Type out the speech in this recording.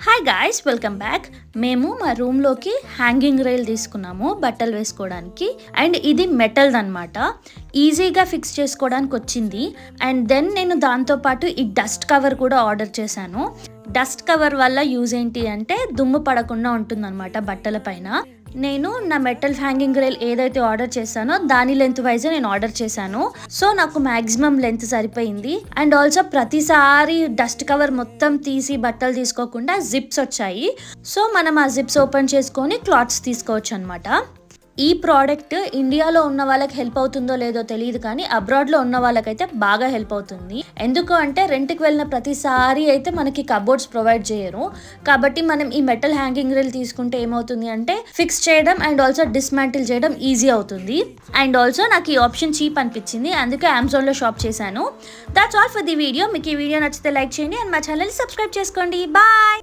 Hi guys, welcome back. మేము మా రూమ్లోకి హ్యాంగింగ్ రైల్ తీసుకున్నాము బట్టలు వేసుకోవడానికి. అండ్ ఇది మెటల్ది అనమాట. ఈజీగా ఫిక్స్ చేసుకోవడానికి వచ్చింది. అండ్ దెన్ నేను దాంతోపాటు ఈ డస్ట్ కవర్ కూడా ఆర్డర్ చేశాను. డస్ట్ కవర్ వల్ల యూజ్ ఏంటి అంటే దుమ్ము పడకుండా ఉంటుందన్నమాట బట్టల పైన. నేను నా మెటల్ హ్యాంగింగ్ రైల్ ఏదైతే ఆర్డర్ చేశానో దాని లెంత్ వైజ్ నేను ఆర్డర్ చేశాను. సో నాకు మ్యాక్సిమం లెంత్ సరిపోయింది. అండ్ ఆల్సో ప్రతిసారి డస్ట్ కవర్ మొత్తం తీసి బట్టలు తీసుకోకుండా జిప్స్ వచ్చాయి. సో మనం ఆ జిప్స్ ఓపెన్ చేసుకొని క్లాత్స్ తీసుకోవచ్చు అనమాట. ఈ ప్రోడక్ట్ ఇండియాలో ఉన్న వాళ్ళకి హెల్ప్ అవుతుందో లేదో తెలియదు, కానీ అబ్రాడ్లో ఉన్న వాళ్ళకైతే బాగా హెల్ప్ అవుతుంది. ఎందుకు అంటే రెంట్కి వెళ్ళిన ప్రతిసారి అయితే మనకి కబోర్డ్స్ ప్రొవైడ్ చేయరు. కాబట్టి మనం ఈ మెటల్ హ్యాంగింగ్ రైల్ తీసుకుంటే ఏమవుతుంది అంటే ఫిక్స్ చేయడం అండ్ ఆల్సో డిస్మాంటిల్ చేయడం ఈజీ అవుతుంది. అండ్ ఆల్సో నాకు ఈ ఆప్షన్ చీప్ అనిపించింది, అందుకే అమెజాన్లో షాప్ చేశాను. That's all for the video. మీకు ఈ వీడియో నచ్చితే లైక్ చేయండి అండ్ మా ఛానల్ సబ్స్క్రైబ్ చేసుకోండి. బాయ్.